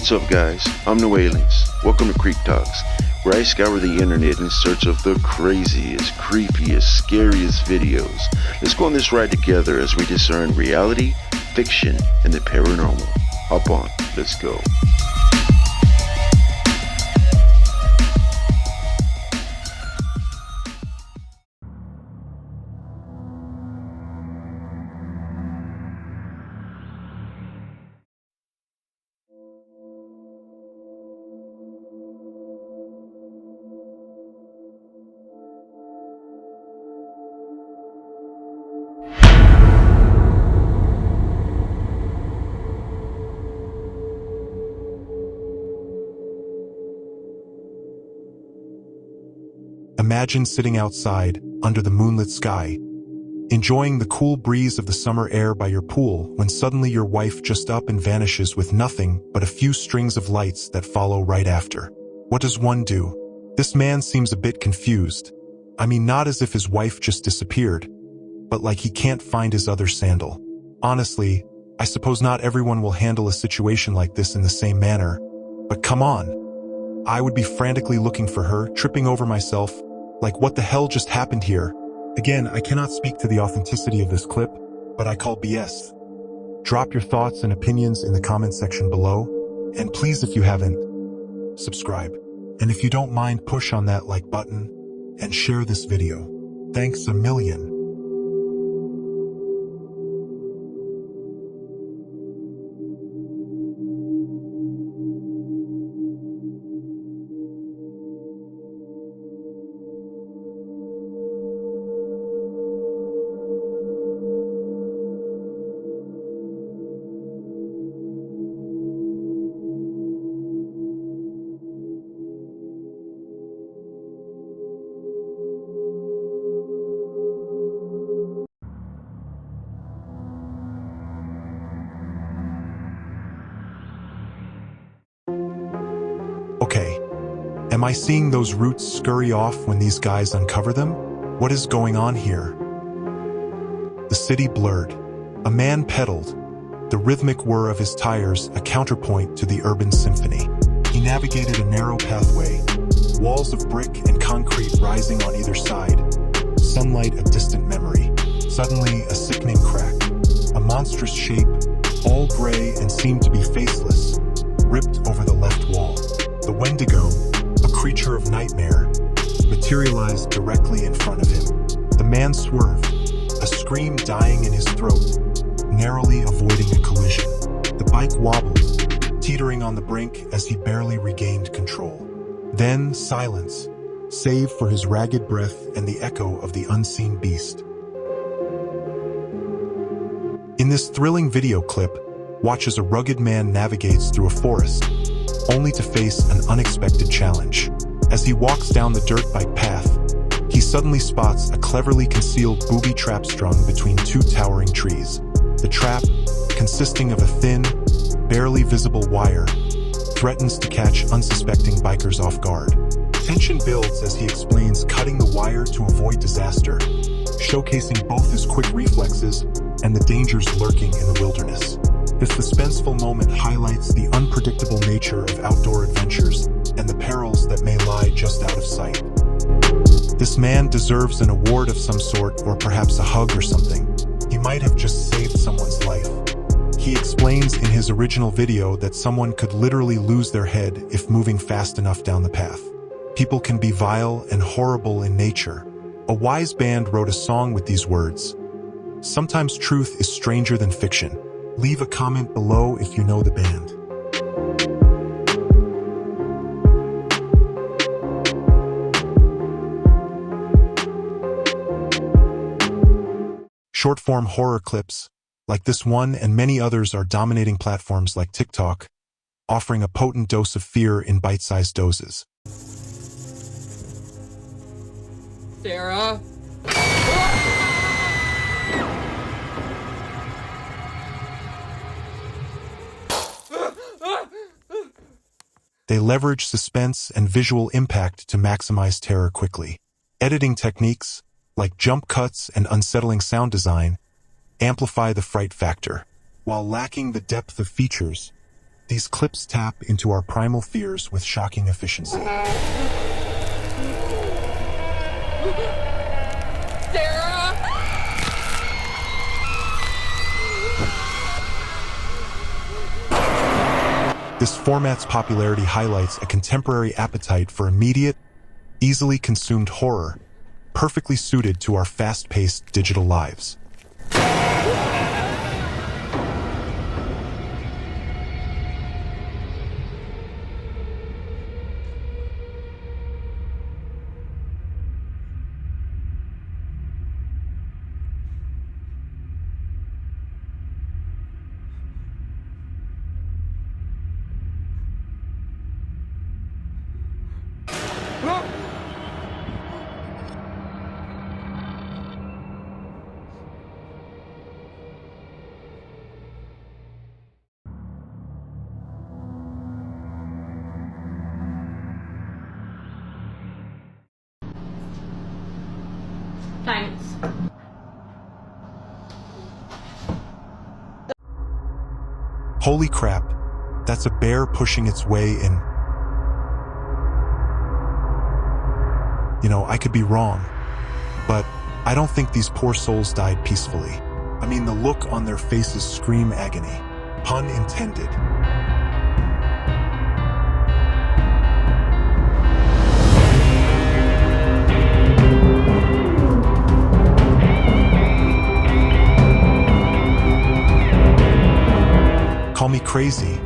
What's up, guys? I'm No Aliens. Welcome to Creeptoks, where I scour the internet in search of the craziest, creepiest, scariest videos. Let's go on this ride together as we discern reality, fiction, and the paranormal. Hop on, let's go. Imagine sitting outside, under the moonlit sky, enjoying the cool breeze of the summer air by your pool when suddenly your wife just up and vanishes with nothing but a few strings of lights that follow right after. What does one do? This man seems a bit confused. I mean, not as if his wife just disappeared, but like he can't find his other sandal. Honestly, I suppose not everyone will handle a situation like this in the same manner, but come on. I would be frantically looking for her, tripping over myself, like what the hell just happened here? Again, I cannot speak to the authenticity of this clip, but I call BS. Drop your thoughts and opinions in the comment section below, and please, if you haven't, subscribe. And if you don't mind, push on that like button and share this video. Thanks a million. Okay, am I seeing those roots scurry off when these guys uncover them? What is going on here? The city blurred. A man pedaled, the rhythmic whir of his tires a counterpoint to the urban symphony. He navigated a narrow pathway, walls of brick and concrete rising on either side, sunlight a distant memory. Suddenly, a sickening crack. A monstrous shape, all gray and seemed to be faceless, ripped over the left wall. The Wendigo, a creature of nightmare, materialized directly in front of him. The man swerved, a scream dying in his throat, narrowly avoiding a collision. The bike wobbled, teetering on the brink as he barely regained control. Then silence, save for his ragged breath and the echo of the unseen beast. In this thrilling video clip, watch as a rugged man navigates through a forest, only to face an unexpected challenge. As he walks down the dirt bike path, he suddenly spots a cleverly concealed booby trap strung between two towering trees. The trap, consisting of a thin, barely visible wire, threatens to catch unsuspecting bikers off guard. Tension builds as he explains cutting the wire to avoid disaster, showcasing both his quick reflexes and the dangers lurking in the wilderness. This suspenseful moment highlights the unpredictable nature of outdoor adventures and the perils that may lie just out of sight. This man deserves an award of some sort, or perhaps a hug or something. He might have just saved someone's life. He explains in his original video that someone could literally lose their head if moving fast enough down the path. People can be vile and horrible in nature. A wise band wrote a song with these words. Sometimes truth is stranger than fiction. Leave a comment below if you know the band. Short-form horror clips, like this one and many others, are dominating platforms like TikTok, offering a potent dose of fear in bite-sized doses. Sarah? They leverage suspense and visual impact to maximize terror quickly. Editing techniques, like jump cuts and unsettling sound design, amplify the fright factor. While lacking the depth of features, These clips tap into our primal fears with shocking efficiency. Sarah! This format's popularity highlights a contemporary appetite for immediate, easily consumed horror, perfectly suited to our fast-paced digital lives. Thanks. Holy crap, that's a bear pushing its way in. You know, I could be wrong, but I don't think these poor souls died peacefully. I mean, the look on their faces scream agony. Pun intended. Call me crazy,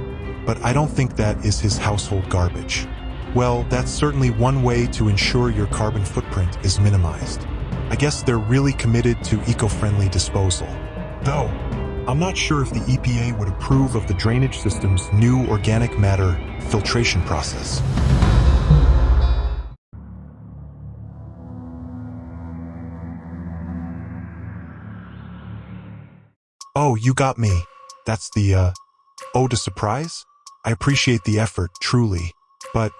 but I don't think that is his household garbage. Well, that's certainly one way to ensure your carbon footprint is minimized. I guess they're really committed to eco-friendly disposal. Though, I'm not sure if the EPA would approve of the drainage system's new organic matter filtration process. Oh, you got me. That's the, ode to surprise? I appreciate the effort, truly, but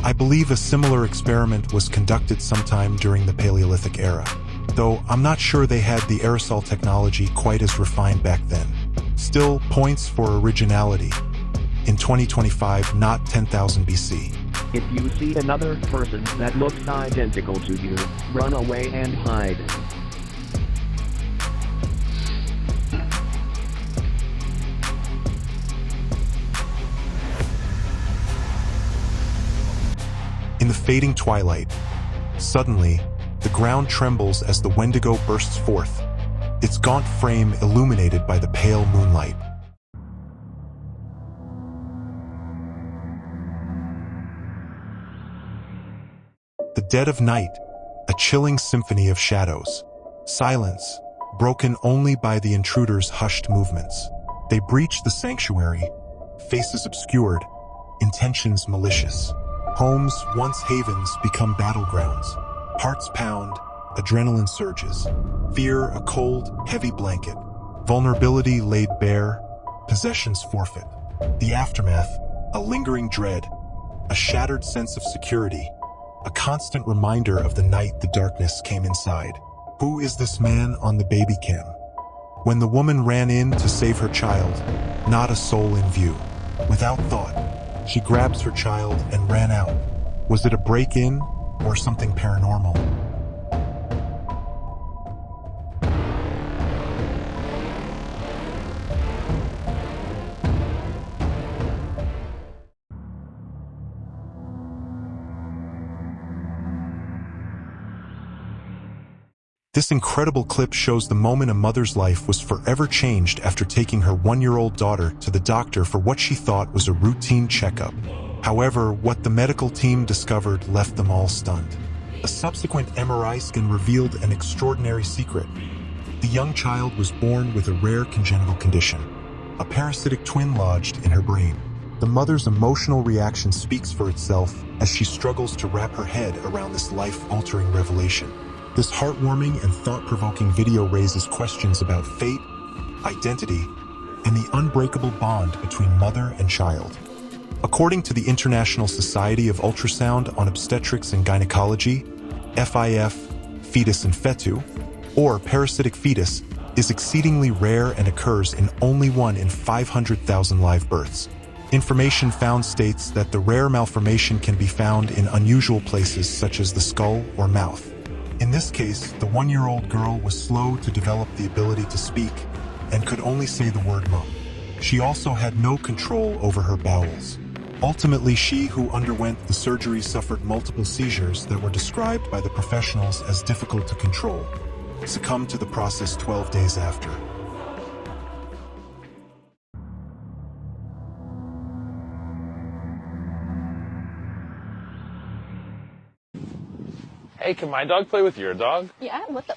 I believe a similar experiment was conducted sometime during the Paleolithic era, though I'm not sure they had the aerosol technology quite as refined back then. Still, points for originality. In 2025, not 10,000 BC. If you see another person that looks identical to you, run away and hide. In the fading twilight, suddenly, the ground trembles as the Wendigo bursts forth, its gaunt frame illuminated by the pale moonlight. The dead of night, a chilling symphony of shadows. Silence, broken only by the intruder's hushed movements. They breach the sanctuary, faces obscured, intentions malicious. Homes, once havens, become battlegrounds. Hearts pound, adrenaline surges. Fear, a cold, heavy blanket. Vulnerability laid bare, possessions forfeit. The aftermath, a lingering dread, a shattered sense of security, a constant reminder of the night the darkness came inside. Who is this man on the baby cam? When the woman ran in to save her child, not a soul in view. Without thought, she grabs her child and ran out. Was it a break-in or something paranormal? This incredible clip shows the moment a mother's life was forever changed after taking her one-year-old daughter to the doctor for what she thought was a routine checkup. However, what the medical team discovered left them all stunned. A subsequent MRI scan revealed an extraordinary secret. The young child was born with a rare congenital condition, a parasitic twin lodged in her brain. The mother's emotional reaction speaks for itself as she struggles to wrap her head around this life-altering revelation. This heartwarming and thought-provoking video raises questions about fate, identity, and the unbreakable bond between mother and child. According to the International Society of Ultrasound on Obstetrics and Gynecology, FIF, fetus in fetu, or parasitic fetus, is exceedingly rare and occurs in only 1 in 500,000 live births. Information found states that the rare malformation can be found in unusual places such as the skull or mouth. In this case, the 1-year-old girl was slow to develop the ability to speak and could only say the word mum. She also had no control over her bowels. Ultimately, she who underwent the surgery suffered multiple seizures that were described by the professionals as difficult to control, succumbed to the process 12 days after. Hey, can my dog play with your dog? Yeah, what the?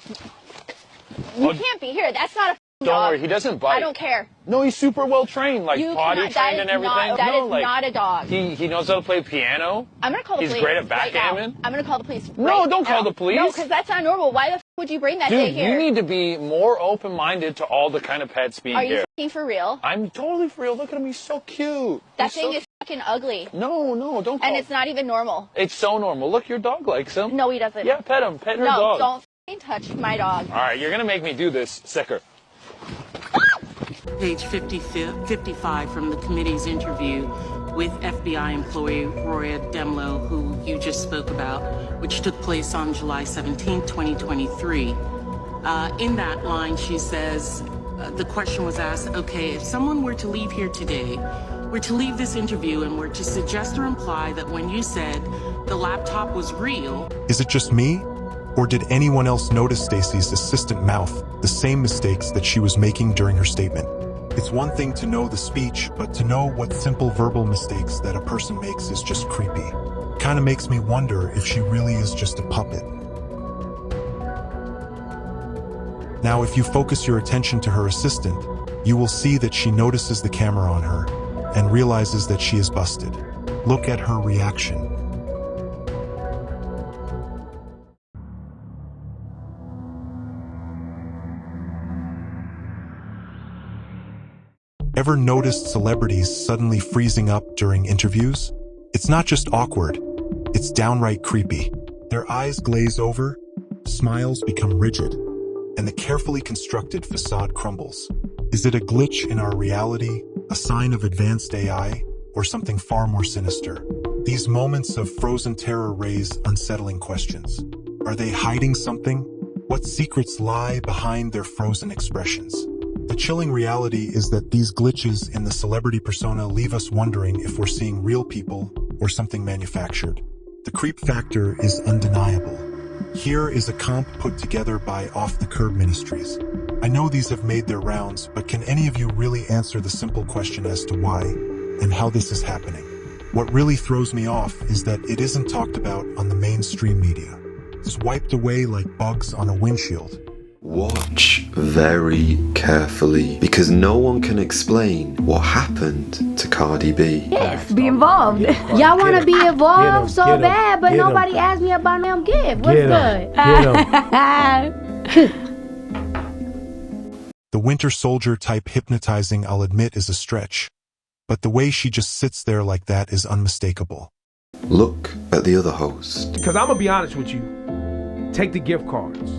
You can't be here. That's not a Don't dog. worry, he doesn't bite. I don't care. No, he's super well trained, like You potty cannot, trained and everything. That no, is like, not a dog. He knows how to play piano. I'm gonna call the He's police. great at right now. backgammon. I'm gonna call the police. No, right don't call now. the police. No, because that's not normal. Why the f would you bring that thing Dude, here? you need to be more open-minded to all the kind of pets being Are here. you f***ing for real? I'm totally for real. Look at him, he's so cute. That thing is fucking ugly. No, don't call. And it's not even normal. It's so normal. Look, your dog likes him. No, he doesn't. Yeah, pet him. Pet her no, dog. don't f***ing touch my dog. All right, you're gonna make me do this, sicker. Page 55 from the committee's interview with FBI employee Roya Demlow, who you just spoke about, which took place on July 17, 2023. In that line, she says, the question was asked, okay, if someone were to leave here today, were to leave this interview and were to suggest or imply that when you said the laptop was real... Is it just me? Or did anyone else notice Stacy's assistant mouth the same mistakes that she was making during her statement? It's one thing to know the speech, but to know what simple verbal mistakes that a person makes is just creepy. Kinda makes me wonder if she really is just a puppet. Now, if you focus your attention to her assistant, you will see that she notices the camera on her and realizes that she is busted. Look at her reaction. Ever noticed celebrities suddenly freezing up during interviews? It's not just awkward, it's downright creepy. Their eyes glaze over, smiles become rigid, and the carefully constructed facade crumbles. Is it a glitch in our reality, a sign of advanced AI, or something far more sinister? These moments of frozen terror raise unsettling questions. Are they hiding something? What secrets lie behind their frozen expressions? The chilling reality is that these glitches in the celebrity persona leave us wondering if we're seeing real people or something manufactured. The creep factor is undeniable. Here is a comp put together by Off the Curb Ministries. I know these have made their rounds, but can any of you really answer the simple question as to why and how this is happening? What really throws me off is that it isn't talked about on the mainstream media. It's wiped away like bugs on a windshield. Watch very carefully, because no one can explain what happened to Cardi B. Yes, be involved. Y'all want to be involved so bad, but nobody asked me about them gift. What's good? The Winter Soldier type hypnotizing, I'll admit, is a stretch. But the way she just sits there like that is unmistakable. Look at the other host. Because I'm going to be honest with you. Take the gift cards.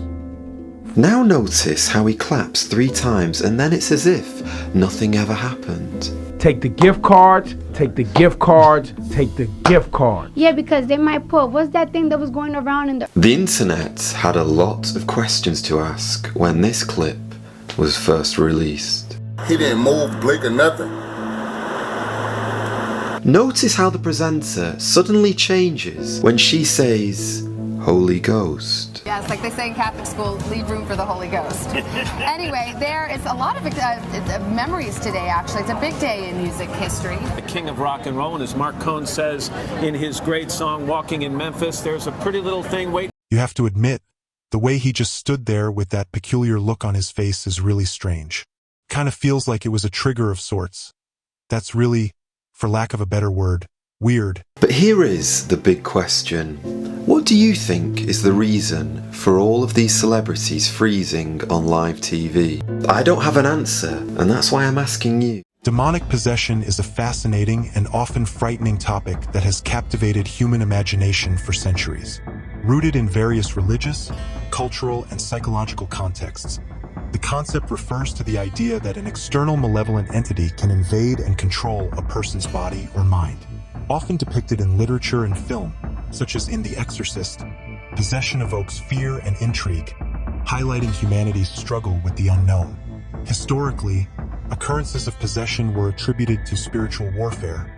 Now notice how he claps 3 times and then it's as if nothing ever happened. Take the gift cards, take the gift cards, take the gift cards. Yeah, because they might put, what's that thing that was going around in the... The internet had a lot of questions to ask when this clip was first released. He didn't move, blink or nothing. Notice how the presenter suddenly changes when she says, Holy Ghost. Yes, like they say in Catholic school, leave room for the Holy Ghost. Anyway, there is a lot of memories today, actually. It's a big day in music history. The king of rock and roll, and as Mark Cohn says in his great song, Walking in Memphis, there's a pretty little thing waiting. You have to admit, the way he just stood there with that peculiar look on his face is really strange. Kind of feels like it was a trigger of sorts. That's really, for lack of a better word, weird. But here is the big question. What do you think is the reason for all of these celebrities freezing on live TV? I don't have an answer, and that's why I'm asking you. Demonic possession is a fascinating and often frightening topic that has captivated human imagination for centuries. Rooted in various religious, cultural, and psychological contexts, The concept refers to the idea that an external malevolent entity can invade and control a person's body or mind. Often depicted in literature and film, such as in The Exorcist, possession evokes fear and intrigue, highlighting humanity's struggle with the unknown. Historically, occurrences of possession were attributed to spiritual warfare,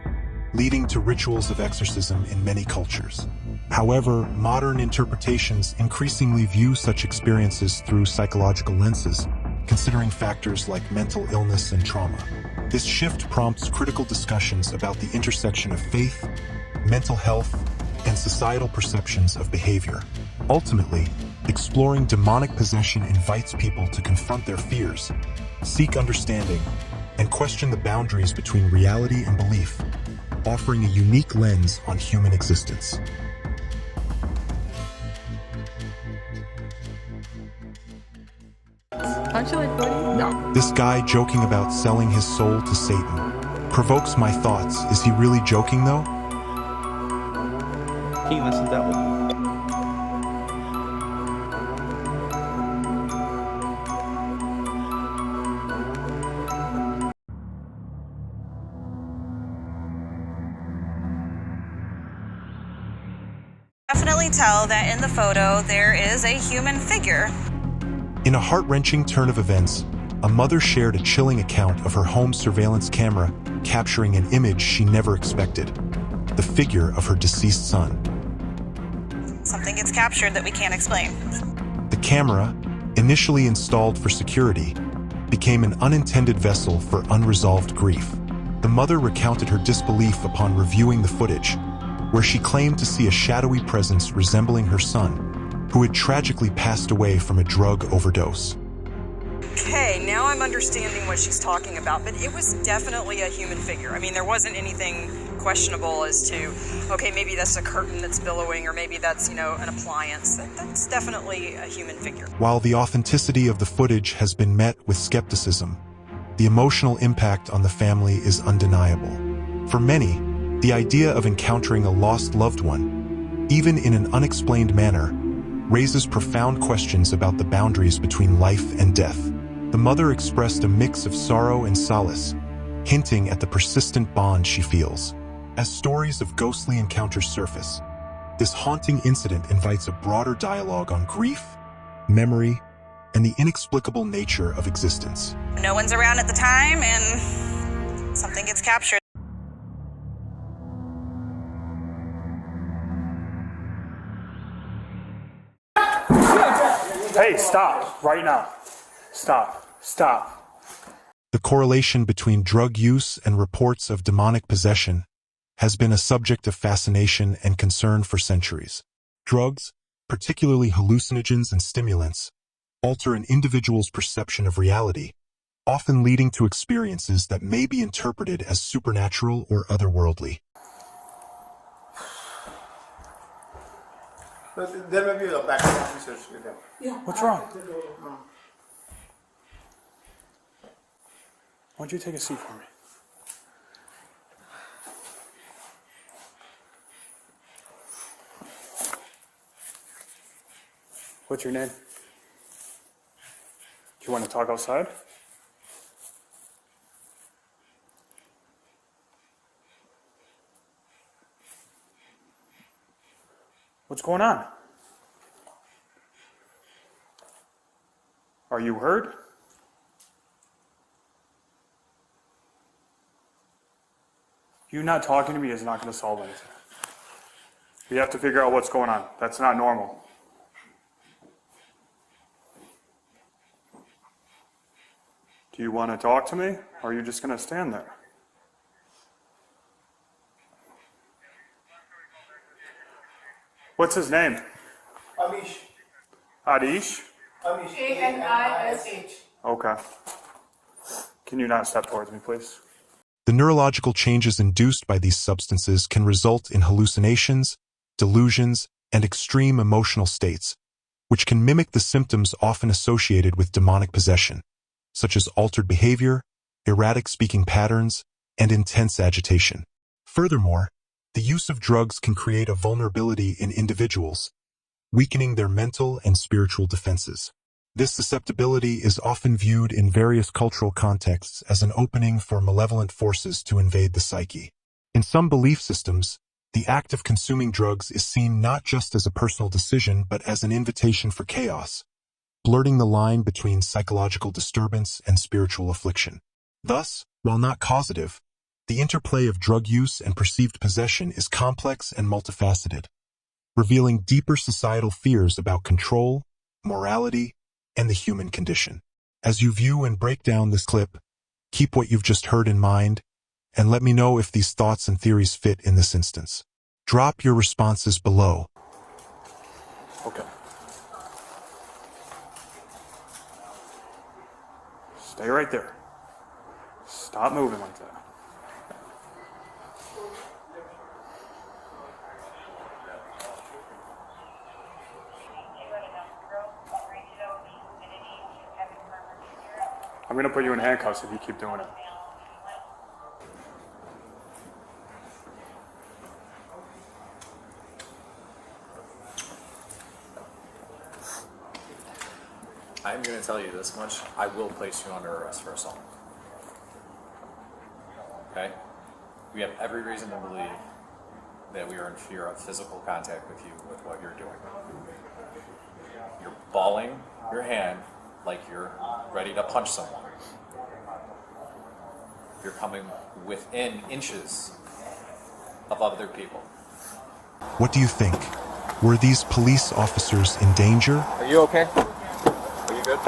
leading to rituals of exorcism in many cultures. However, modern interpretations increasingly view such experiences through psychological lenses, considering factors like mental illness and trauma. This shift prompts critical discussions about the intersection of faith, mental health, and societal perceptions of behavior. Ultimately, exploring demonic possession invites people to confront their fears, seek understanding, and question the boundaries between reality and belief, offering a unique lens on human existence. Aren't you like 40? No. This guy joking about selling his soul to Satan provokes my thoughts. Is he really joking though? He listens to that one. Definitely tell that in the photo there is a human figure. In a heart-wrenching turn of events, a mother shared a chilling account of her home surveillance camera capturing an image she never expected, the figure of her deceased son. Something gets captured that we can't explain. The camera, initially installed for security, became an unintended vessel for unresolved grief. The mother recounted her disbelief upon reviewing the footage, where she claimed to see a shadowy presence resembling her son, who had tragically passed away from a drug overdose. Okay, now I'm understanding what she's talking about, but it was definitely a human figure. I mean, there wasn't anything questionable as to, okay, maybe that's a curtain that's billowing, or maybe that's, an appliance. That's definitely a human figure. While the authenticity of the footage has been met with skepticism, the emotional impact on the family is undeniable. For many, the idea of encountering a lost loved one, even in an unexplained manner, raises profound questions about the boundaries between life and death. The mother expressed a mix of sorrow and solace, hinting at the persistent bond she feels. As stories of ghostly encounters surface, this haunting incident invites a broader dialogue on grief, memory, and the inexplicable nature of existence. No one's around at the time, and something gets captured. Hey, stop, right now. Stop. The correlation between drug use and reports of demonic possession has been a subject of fascination and concern for centuries. Drugs, particularly hallucinogens and stimulants, alter an individual's perception of reality, often leading to experiences that may be interpreted as supernatural or otherworldly. There may be a background research with them. Yeah. What's wrong? Why don't you take a seat for me? What's your name? Do you want to talk outside? What's going on? Are you hurt? You not talking to me is not going to solve anything. We have to figure out what's going on. That's not normal. Do you want to talk to me, or are you just going to stand there? What's his name? Amish. Adish? Amish. A-N-I-S-H. Okay. Can you not step towards me, please? The neurological changes induced by these substances can result in hallucinations, delusions, and extreme emotional states, which can mimic the symptoms often associated with demonic possession, such as altered behavior, erratic speaking patterns, and intense agitation. Furthermore, the use of drugs can create a vulnerability in individuals, weakening their mental and spiritual defenses. This susceptibility is often viewed in various cultural contexts as an opening for malevolent forces to invade the psyche. In some belief systems, the act of consuming drugs is seen not just as a personal decision but as an invitation for chaos, blurring the line between psychological disturbance and spiritual affliction. Thus, while not causative, the interplay of drug use and perceived possession is complex and multifaceted, revealing deeper societal fears about control, morality, and the human condition. As you view and break down this clip, keep what you've just heard in mind, and let me know if these thoughts and theories fit in this instance. Drop your responses below. Okay. Stay right there. Stop moving like that. I'm going to put you in handcuffs if you keep doing it. I'm going to tell you this much. I will place you under arrest for assault. Okay? We have every reason to believe that we are in fear of physical contact with you with what you're doing. You're balling your hand like you're ready to punch someone. You're coming within inches of other people. What do you think? Were these police officers in danger? Are you okay? Are you good?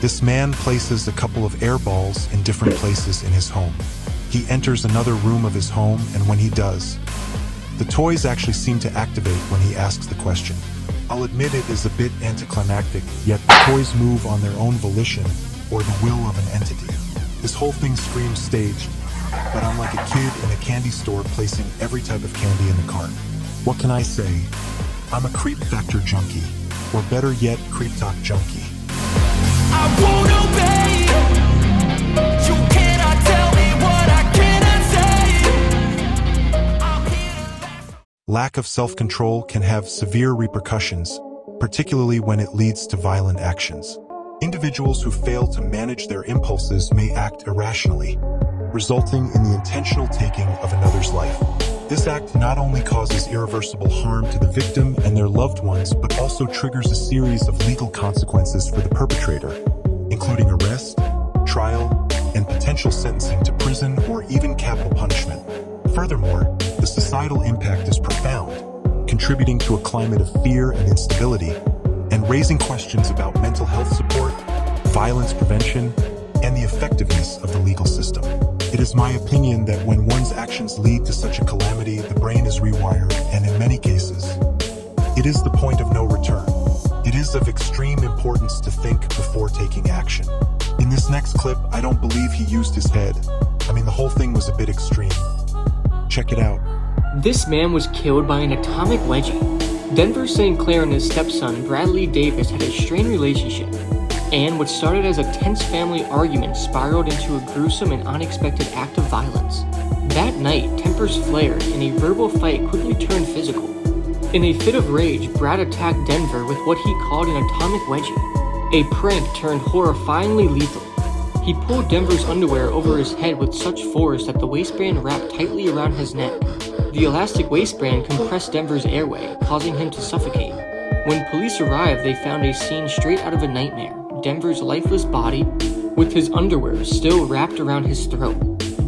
This man places a couple of air balls in different places in his home. He enters another room of his home, and when he does, the toys actually seem to activate when he asks the question. I'll admit it is a bit anticlimactic, yet the toys move on their own volition or the will of an entity. This whole thing screams staged, but I'm like a kid in a candy store placing every type of candy in the cart. What can I say? I'm a creep factor junkie, or better yet, Creeptok junkie. I won't obey. You cannot tell me what I cannot say. Lack of self-control can have severe repercussions, particularly when it leads to violent actions. Individuals who fail to manage their impulses may act irrationally, resulting in the intentional taking of another's life. This act not only causes irreversible harm to the victim and their loved ones, but also triggers a series of legal consequences for the perpetrator, including arrest, trial, and potential sentencing to prison or even capital punishment. Furthermore, the societal impact is profound, contributing to a climate of fear and instability, and raising questions about mental health support, violence prevention, and the effectiveness of the legal system. It is my opinion that when one's actions lead to such a calamity, the brain is rewired, and in many cases, it is the point of no return. It is of extreme importance to think before taking action. In this next clip, I don't believe he used his head. I mean, the whole thing was a bit extreme. Check it out. This man was killed by an atomic wedgie. Denver St. Clair and his stepson, Bradley Davis, had a strained relationship, and what started as a tense family argument spiraled into a gruesome and unexpected act of violence. That night, tempers flared, and a verbal fight quickly turned physical. In a fit of rage, Brad attacked Denver with what he called an atomic wedgie, a prank turned horrifyingly lethal. He pulled Denver's underwear over his head with such force that the waistband wrapped tightly around his neck. The elastic waistband compressed Denver's airway, causing him to suffocate. When police arrived, they found a scene straight out of a nightmare. Denver's lifeless body, with his underwear still wrapped around his throat.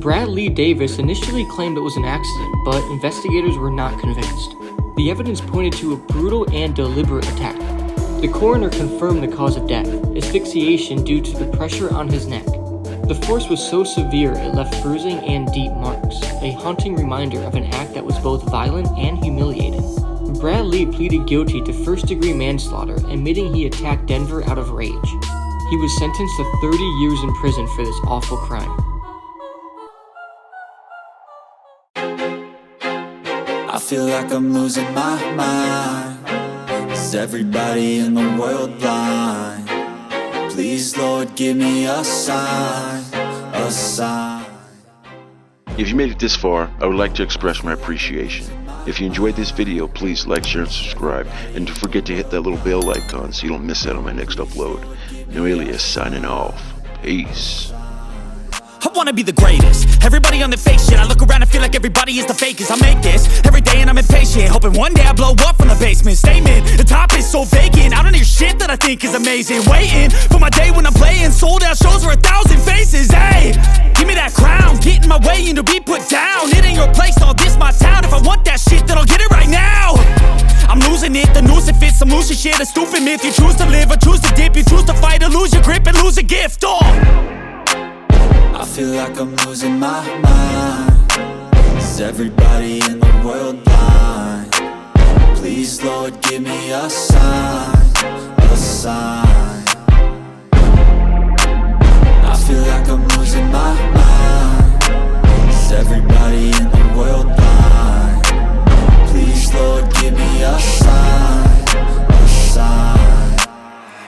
Brad Lee Davis initially claimed it was an accident, but investigators were not convinced. The evidence pointed to a brutal and deliberate attack. The coroner confirmed the cause of death, asphyxiation due to the pressure on his neck. The force was so severe it left bruising and deep marks, a haunting reminder of an act that was both violent and humiliating. Brad Lee pleaded guilty to first-degree manslaughter, admitting he attacked Denver out of rage. He was sentenced to 30 years in prison for this awful crime. I feel like I'm losing my mind. Is everybody in the world blind? Please, Lord, give me a sign, a sign. If you made it this far, I would like to express my appreciation. If you enjoyed this video, please like, share, and subscribe. And don't forget to hit that little bell icon so you don't miss out on my next upload. No Alias signing off. Peace. I wanna be the greatest. Everybody on the fake shit. I look around and feel like everybody is the fakest. I make this every day and I'm impatient, hoping one day I blow up from the basement. Statement, the top is so vacant. I don't hear shit that I think is amazing. Waiting for my day when I'm playing sold out shows for 1,000 faces. Hey, give me that crown, get in my way and to be put down. It ain't your place, all this my town. If I want that shit, then I'll get it right now. I'm losing it, the noose it fits, I'm losing shit. A stupid myth, you choose to live or choose to dip. You choose to fight or lose your grip and lose a gift. I feel like I'm losing my mind. Is everybody in the world blind? Please, Lord, give me a sign.